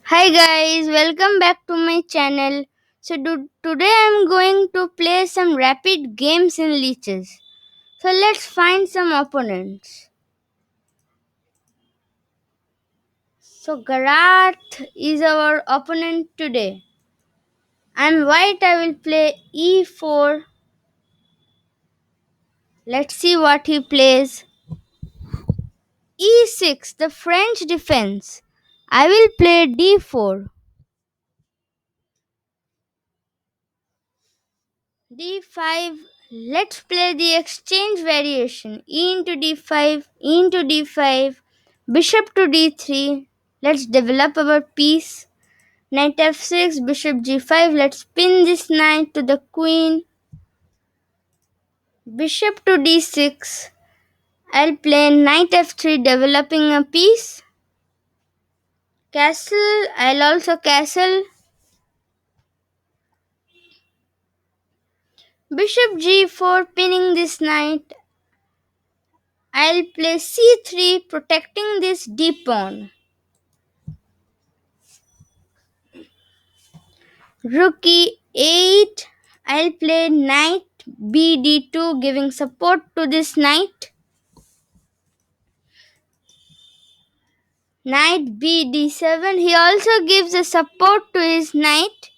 Hi guys, welcome back to my channel. Today I'm going to play some rapid games in Lichess. So let's find some opponents. So Garath is our opponent today. I'm white, I will play e4. Let's see what he plays. e6, the French defense. I will play d4. d5. Let's play the exchange variation. E into d5, e into d5, bishop to d3. Let's develop our piece. Knight f6, bishop g5. Let's pin this knight to the queen. Bishop to d6. I'll play knight f3, developing a piece. Castle. I'll also castle. Bishop g4, pinning this knight. I'll play c3, protecting this d pawn. Rook e8. I'll play knight bd2, giving support to this knight. Knight bd7. He also gives a support to his knight.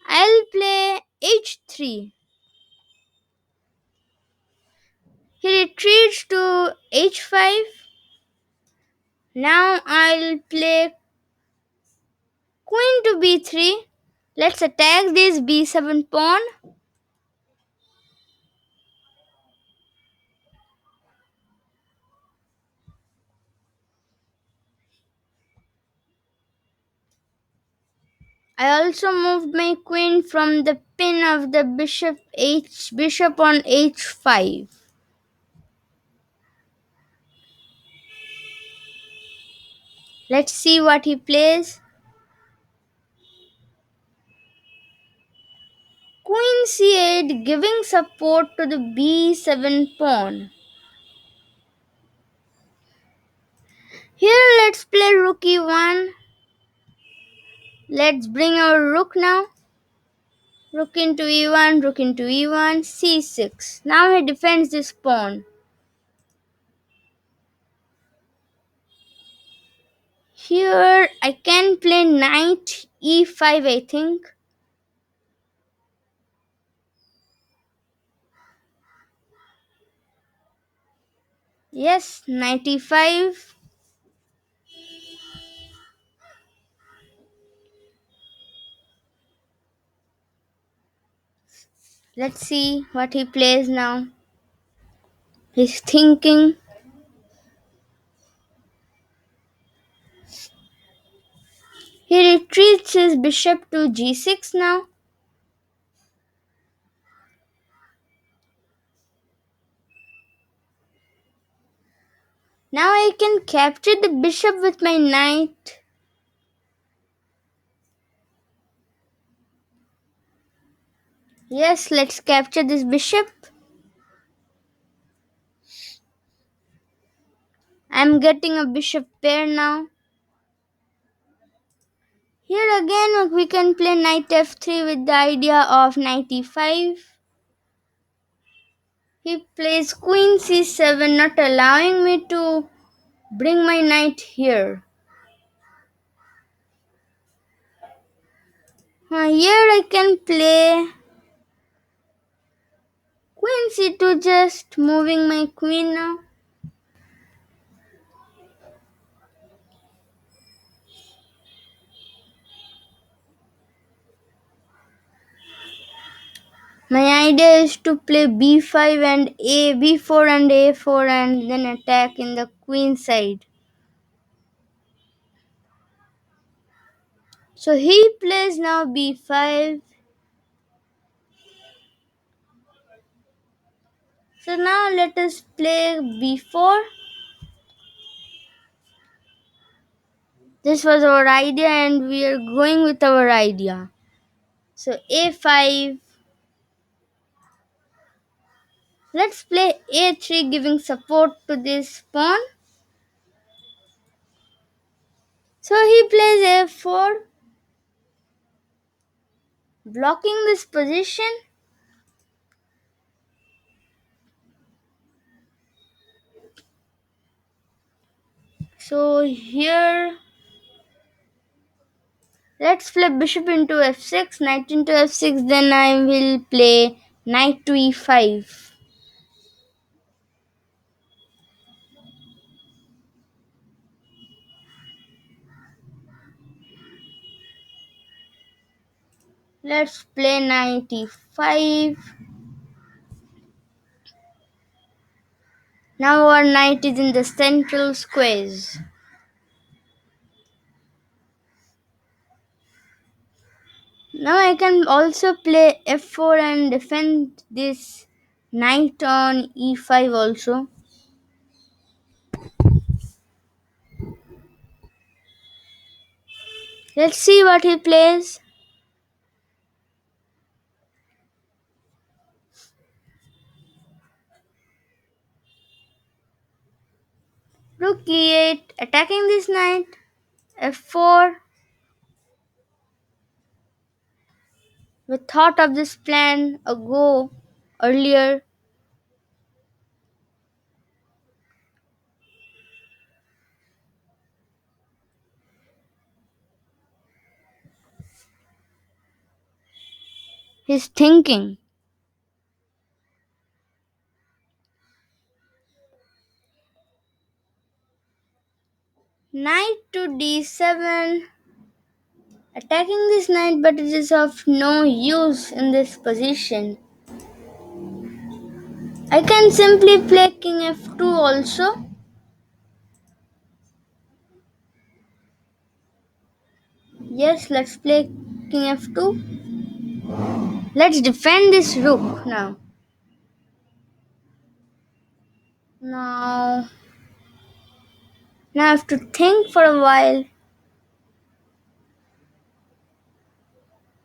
I'll play h3. He retreats to h5. Now I'll play queen to b3. Let's attack this b7 pawn. I also moved my queen from the pin of the bishop on h5. Let's see what he plays. Queen c8, giving support to the b7 pawn. Here let's play rook e1. Let's bring our rook now. Rook into e1, rook into e1, c6. Now he defends this pawn. Here I can play knight e5, I think. Yes, knight e5. Let's see what he plays now. He's thinking. He retreats his bishop to g6 now. Now I can capture the bishop with my knight. Yes, let's capture this bishop. I'm getting a bishop pair now. Here again we can play knight f3 with the idea of knight e5. He plays queen c7, not allowing me to bring my knight here. Here I can play queen c2, just moving my queen now. My idea is to play b5 and b4 and a4 and then attack in the queen side. So he plays now b5. So now let us play b4. This was our idea and we are going with our idea. So a5. Let's play a3, giving support to this pawn. So he plays f4, blocking this position. So here, let's play bishop into f6, knight into f6, then I will play knight to e5. Let's play knight e5. Now our knight is in the central squares. Now I can also play f4 and defend this knight on e5 also. Let's see what he plays. Rook e8, attacking this knight. f4. We thought of this plan ago earlier. He's thinking. Knight to d7. Attacking this knight, but it is of no use in this position. I can simply play king f2 also. Yes, let's play king f2. Let's defend this rook now. Now, now I have to think for a while.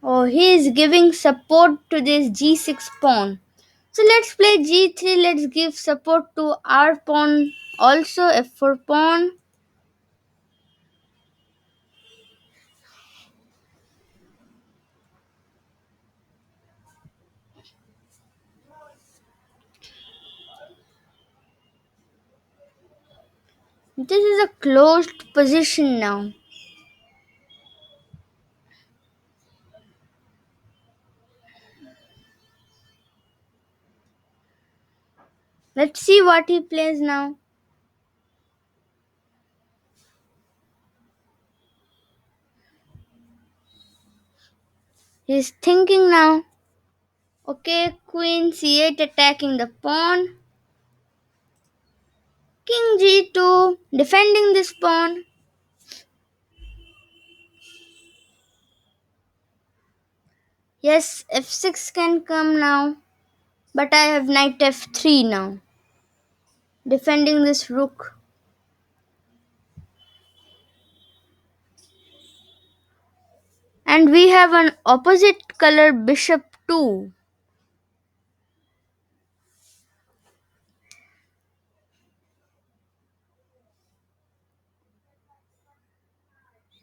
Oh, he is giving support to this g6 pawn. So let's play g3. Let's give support to our pawn. Also f4 pawn. This is a closed position now. Let's see what he plays now. He's thinking now. Okay, queen c8 attacking the pawn. King g2 defending this pawn. Yes, f6 can come now. But I have knight f3 now. Defending this rook. And we have an opposite color bishop too.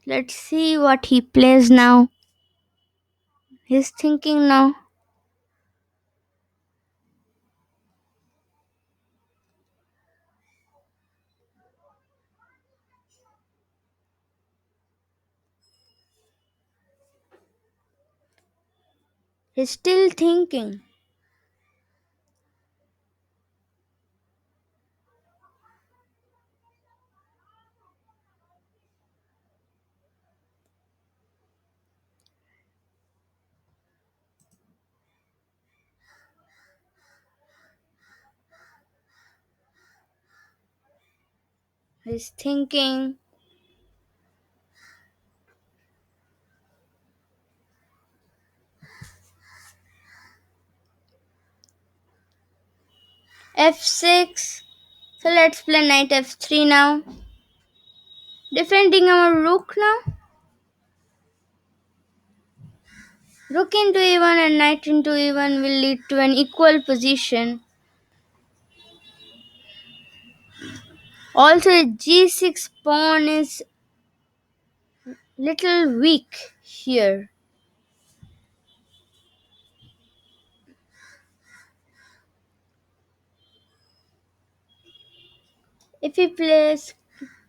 Let's see what he plays now. He's thinking now. He's still thinking. He's thinking. f6. So let's play knight f3 now. Defending our rook now. Rook into e1 and knight into e1 will lead to an equal position. Also, the g6 pawn is little weak here. If he plays,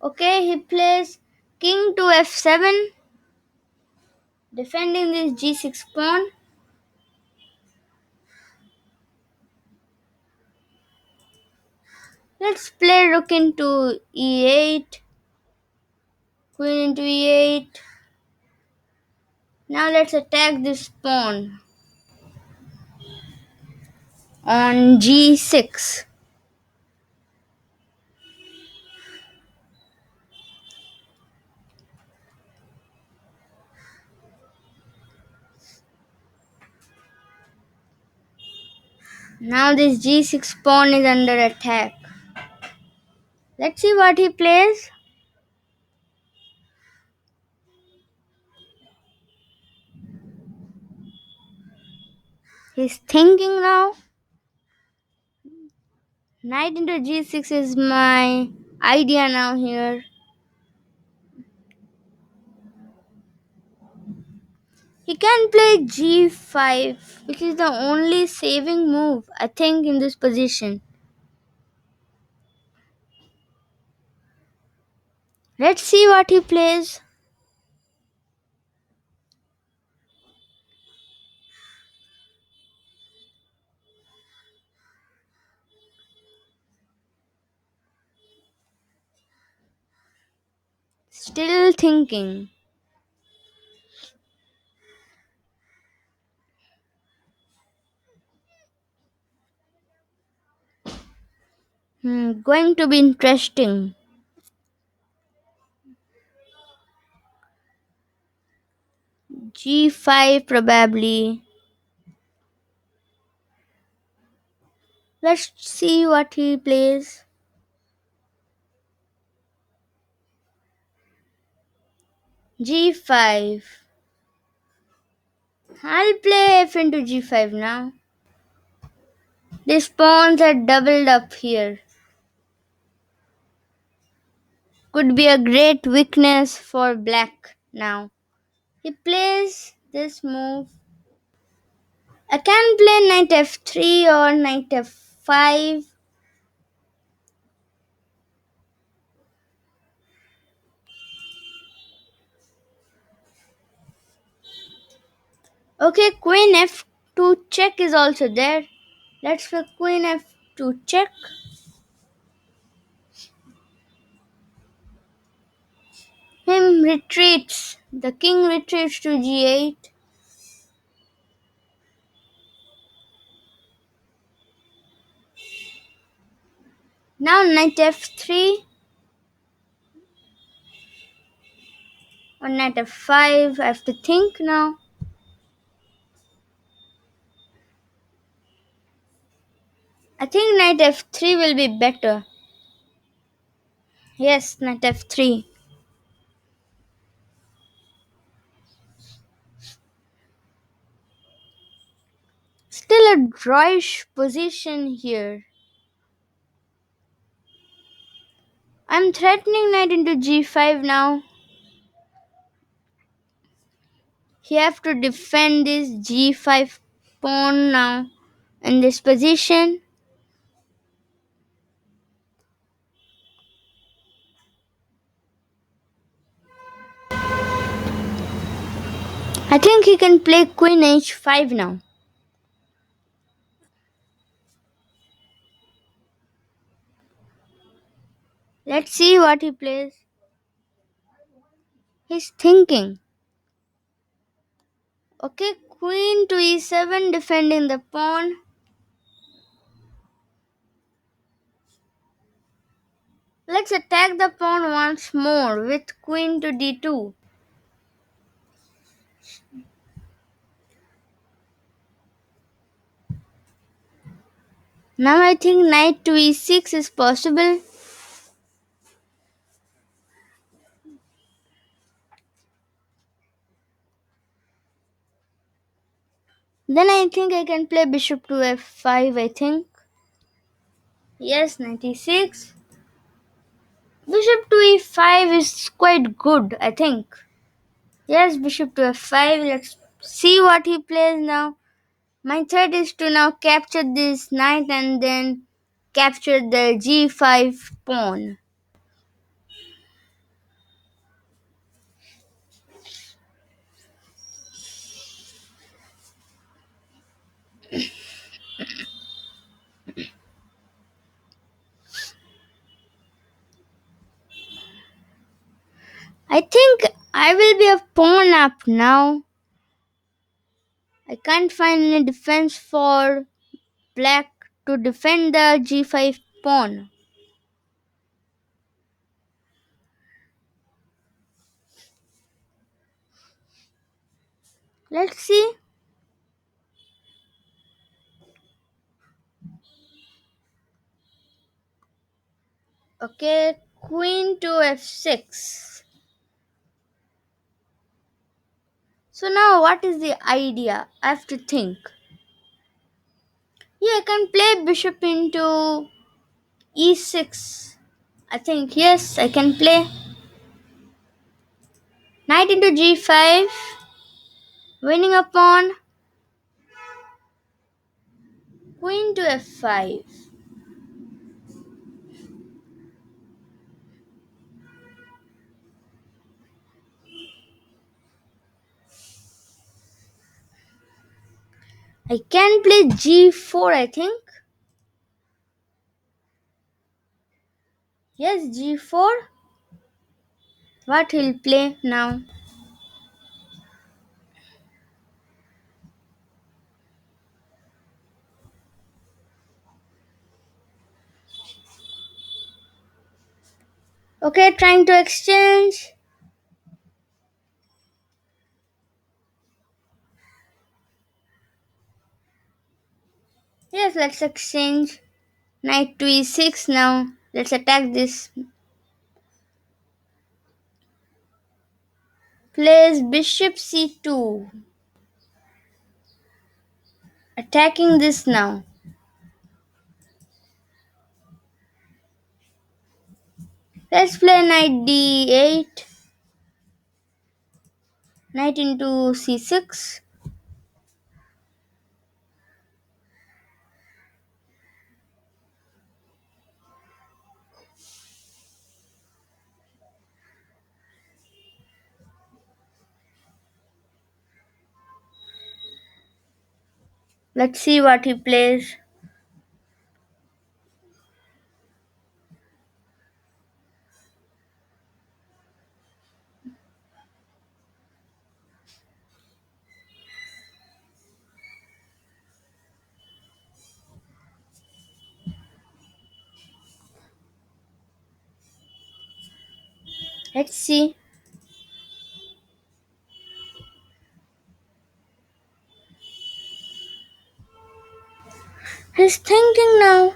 okay, he plays king to f7, defending this g6 pawn. Let's play rook into e8, queen into e8. Now let's attack this pawn on g6. Now this g6 pawn is under attack. Let's see what he plays. He's thinking now. Knight into g6 is my idea now here. He can play g5, which is the only saving move, I think, in this position. Let's see what he plays. Still thinking. Going to be interesting. g5 probably. Let's see what he plays. g5. I'll play f into g5 now. These pawns are doubled up here. Could be a great weakness for black now. He plays this move. I can play knight f3 or knight f5. Okay, queen f2 check is also there. Let's play queen f2 check. Him retreats. The king retreats to g8. Now knight f3 or knight f5. I have to think now. I think knight f3 will be better. Yes, knight f3. Still a drawish position here. I'm threatening knight into g5 now. He have to defend this g5 pawn now in this position. I think he can play queen h5 now. Let's see what he plays. He's thinking. Okay, queen to e7 defending the pawn. Let's attack the pawn once more with queen to d2. Now I think knight to e6 is possible. Then I think I can play bishop to f5, I think. Yes, knight e6. Bishop to e5 is quite good, I think. Yes, bishop to f5. Let's see what he plays now. My threat is to now capture this knight and then capture the g5 pawn. I think I will be a pawn up now. I can't find any defense for black to defend the g5 pawn. Let's see. Okay, queen to f6. So now what is the idea? I have to think. Yeah, I can play bishop into e6. I think yes, I can play knight into g5, winning a pawn, queen to f5. I can play g4, I think. Yes, g4. What he'll play now? Okay, trying to exchange. Yes, let's exchange. Knight to e6 now. Let's attack this. Plays bishop c2. Attacking this now. Let's play knight d8. Knight into c6. Let's see what he plays. Let's see. He's thinking now.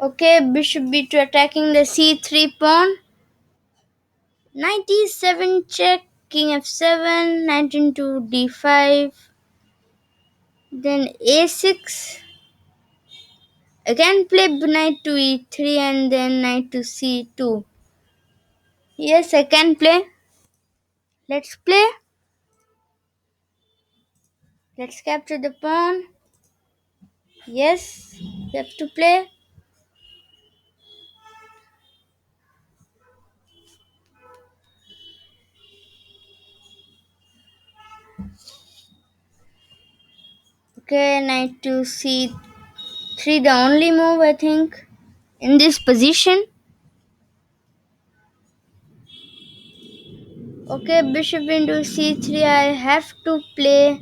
Okay, bishop b2 attacking the c3 pawn. Knight e7 check, king f7, knight into d5, then a6. Again play knight to e3 and then knight to c2. Yes, I can play. Let's play. Let's capture the pawn. Yes, you have to play. Okay, knight to c3, the only move I think in this position. Okay, bishop into c3, I have to play.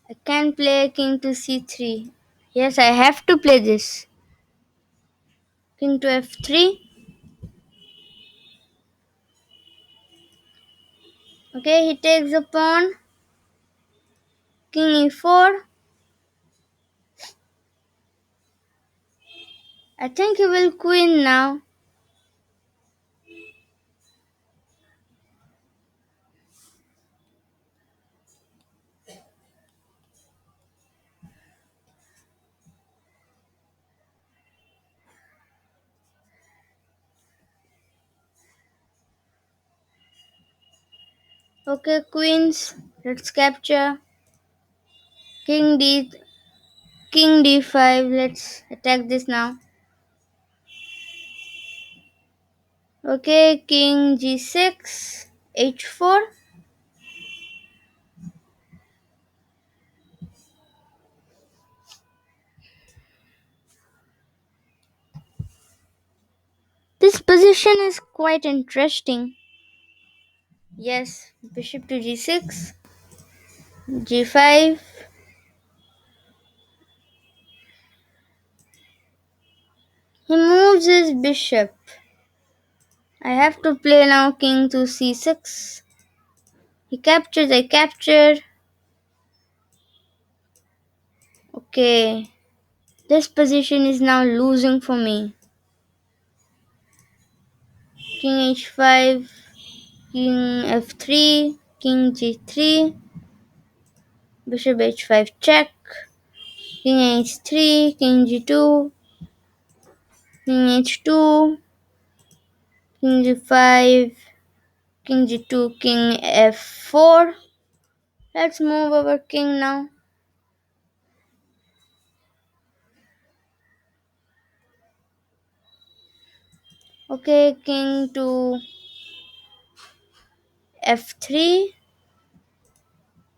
I can play king to c3. Yes, I have to play this. King to f3. Okay, he takes the pawn. King e4. I think he will queen now. Okay, queens. Let's capture. King d King d5. Let's attack this now. Okay, king g6. h4. This position is quite interesting. Yes, bishop to g6. g5. He moves his bishop. I have to play now king to c6. He captures, I capture. Okay. This position is now losing for me. King h5, king f3, king g3, bishop h5 check, king h3, king g2, king h2, king g5, king g2, king f4. Let's move our king now. Okay, king to f3,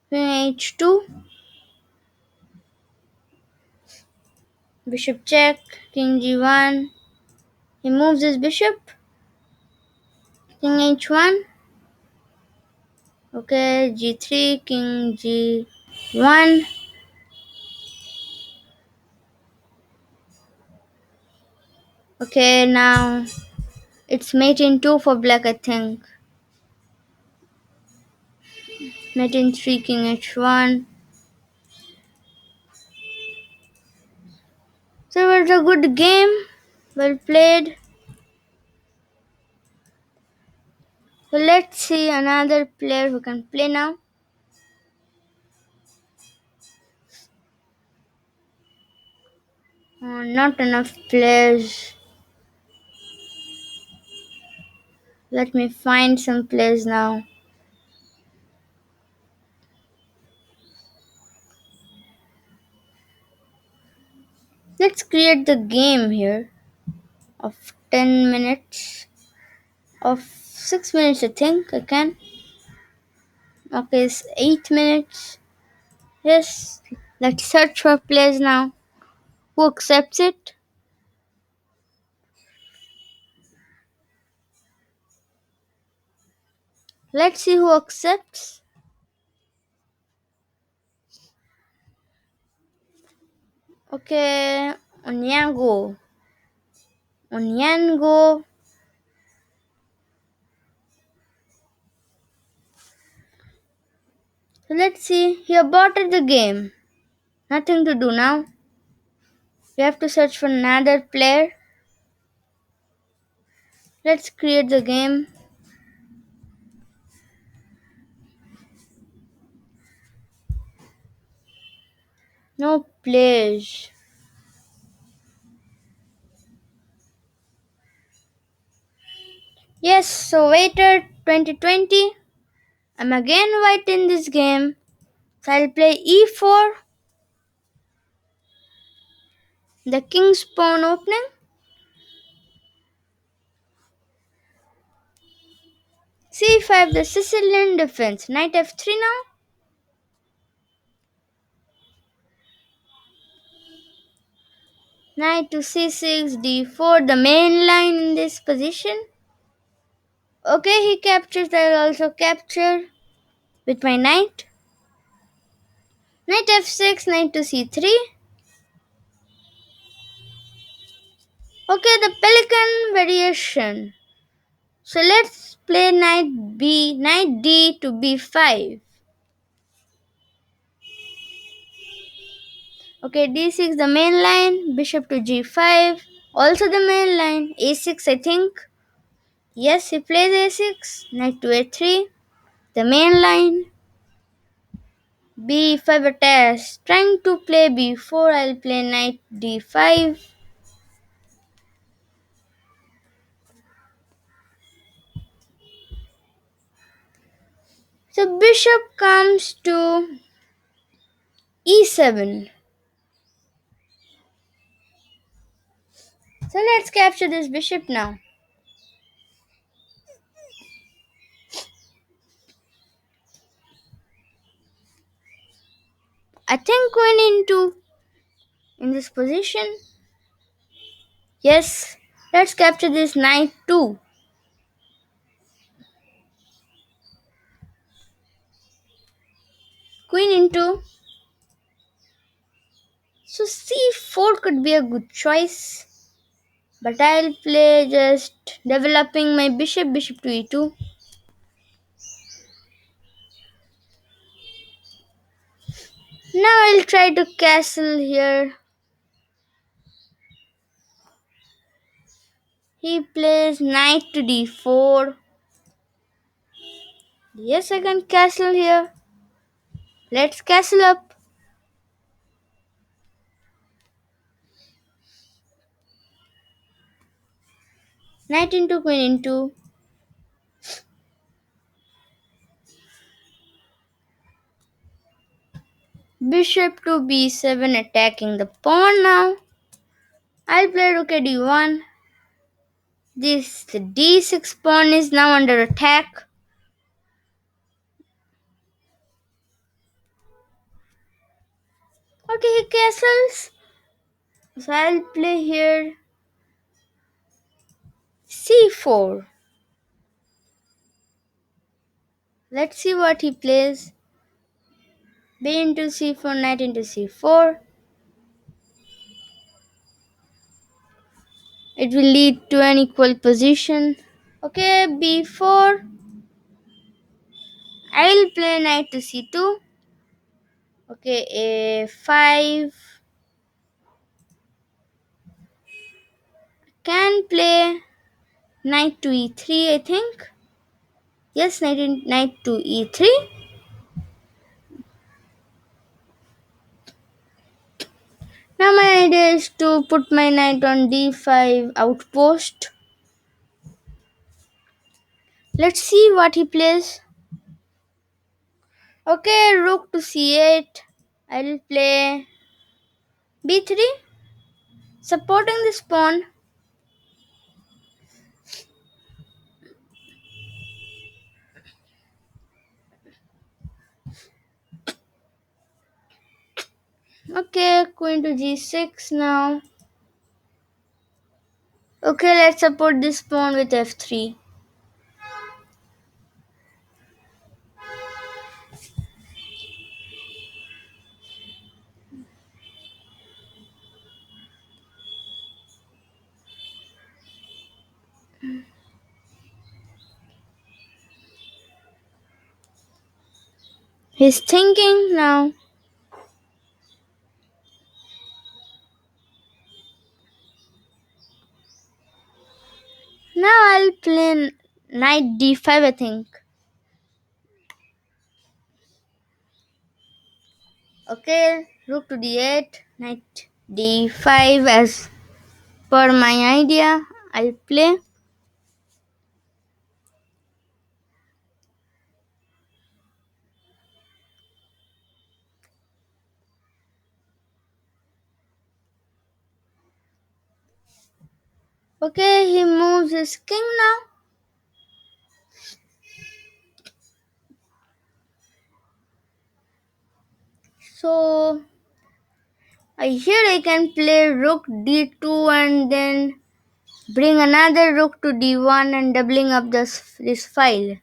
king h2, bishop check, king g1. He moves his bishop, king h1. Okay, g3, king g1. Okay, now it's mate in 2 for black, I think. Mate in 3, king h1. So it was a good game. Well played. So let's see another player who can play now. Not enough players. Let me find some players now. Let's create the game here of 10 minutes. Of 6 minutes, I think I can. Okay, it's 8 minutes. Yes, let's search for players now. Who accepts it? Let's see who accepts. Okay, Onyango. Onyango. So let's see. He aborted the game. Nothing to do now. We have to search for another player. Let's create the game. No players. Yes, so waiter 2020. I'm again white in this game. So I'll play e4. The king's pawn opening. c5, the Sicilian defense. Knight f3 now. Knight to c6, d4, the main line in this position. Okay, he captures, I'll also capture with my knight. Knight f6, knight to c3. Okay, the pelican variation. So let's play knight D to B5. Okay, D6 the main line, bishop to G5, also the main line, A6 I think. Yes, he plays A6, knight to A3, the main line, B5 attacks, trying to play B4, I'll play knight D5. So bishop comes to E7. So let's capture this bishop now. I think queen into in this position. Yes, let's capture this knight too. Queen into. So c4 could be a good choice. But I'll play just developing my bishop to e2. Now I'll try to castle here. He plays knight to d4. Yes, I can castle here. Let's castle up. Knight into queen into. Bishop to b7 attacking the pawn now. I'll play rook at d1. This the d6 pawn is now under attack. Okay, he castles. So I'll play here c4. Let's see what he plays. B into c4, knight into c4. It will lead to an equal position. Okay, b4. I'll play knight to c2. Okay, a5. Can play knight to e3, I think. Yes, knight to e3. Now my idea is to put my knight on d5 outpost. Let's see what he plays. Okay, rook to c8. I'll play b3, supporting this pawn. Okay, queen to g6 now. Okay, let's support this pawn with f3. He's thinking now. Now I'll play knight d5, I think. Okay, rook to d8, knight d5 as per my idea. I'll play. Okay, he moves his king now. So here I can play rook d2 and then bring another rook to d1 and doubling up this file.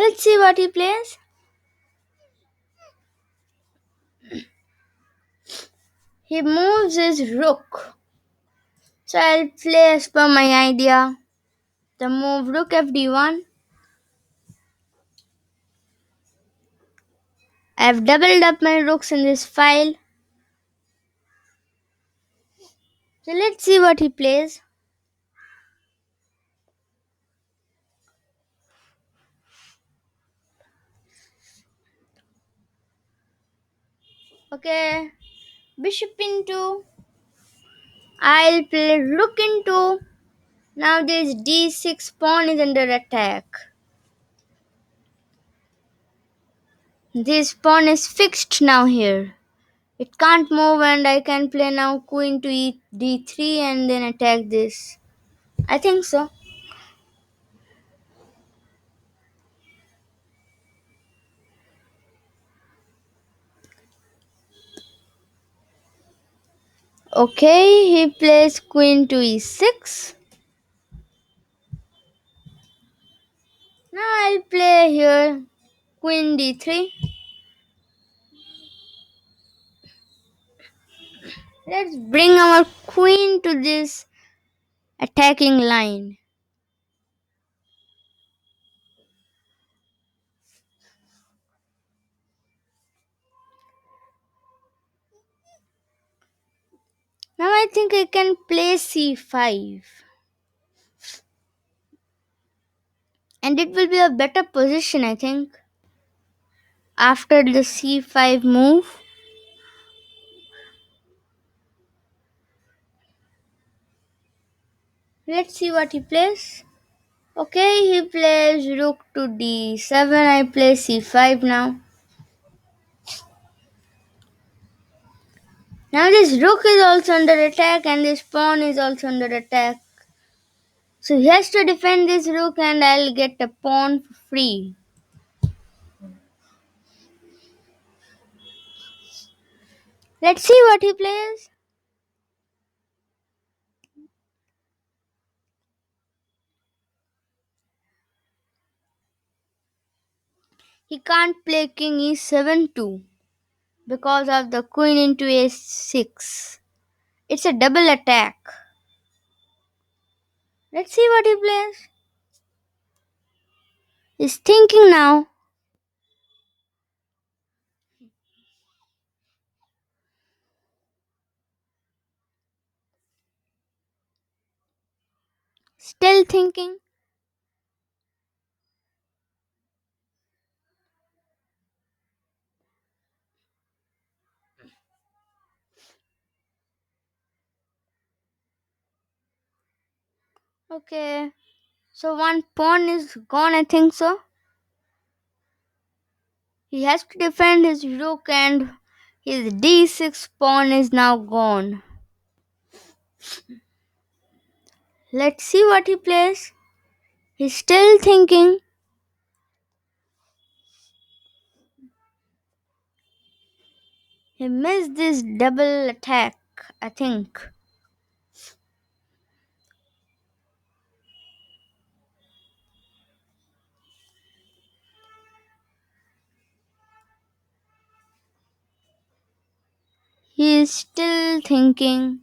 Let's see what he plays. He moves his rook. So I'll play as per my idea. The move rook fd1. I've doubled up my rooks in this file. So let's see what he plays. Okay, bishop into. I'll play rook into. Now this d6 pawn is under attack. This pawn is fixed now here. It can't move and I can play now queen to d3 and then attack this. I think so. Okay, he plays queen to e6. Now I'll play here queen d3. Let's bring our queen to this attacking line. Now I think I can play c5. And it will be a better position, I think. After the c5 move. Let's see what he plays. Okay, he plays rook to d7. I play c5 now. Now this rook is also under attack and this pawn is also under attack. So he has to defend this rook and I'll get a pawn for free. Let's see what he plays. He can't play king e7 too because of the queen into a6. It's a double attack. Let's see what he plays. He's thinking now. Still thinking. Okay. So one pawn is gone, I think so. He has to defend his rook and his d6 pawn is now gone. Let's see what he plays. He's still thinking. He missed this double attack, I think. He is still thinking.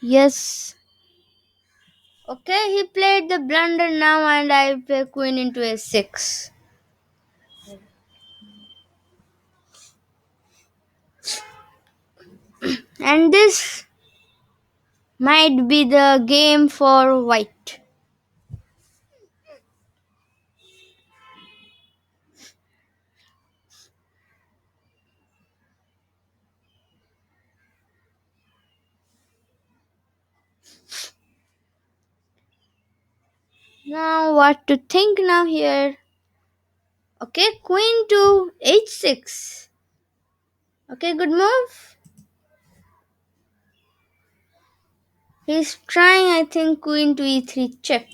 Yes. Okay, he played the blunder now and I play queen into a6. And this might be the game for white. Now what to think now here? Okay, queen to h6. Okay, good move. He's trying, I think, queen to e3 check.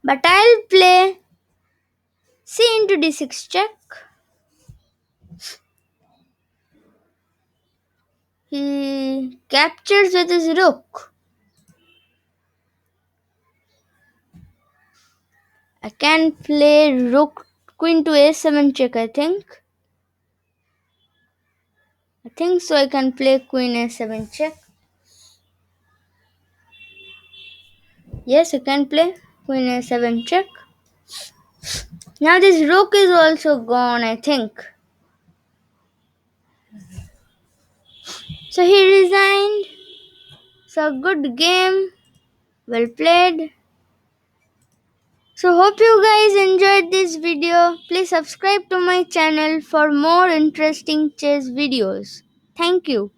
But I'll play c into d6 check. He captures with his rook. I can play rook queen to a7 check, I think. I think so. I can play queen a7 check. Yes, I can play queen a7 check. Now this rook is also gone, I think. So he resigned. So good game. Well played. So hope you guys enjoyed this video. Please subscribe to my channel for more interesting chess videos. Thank you.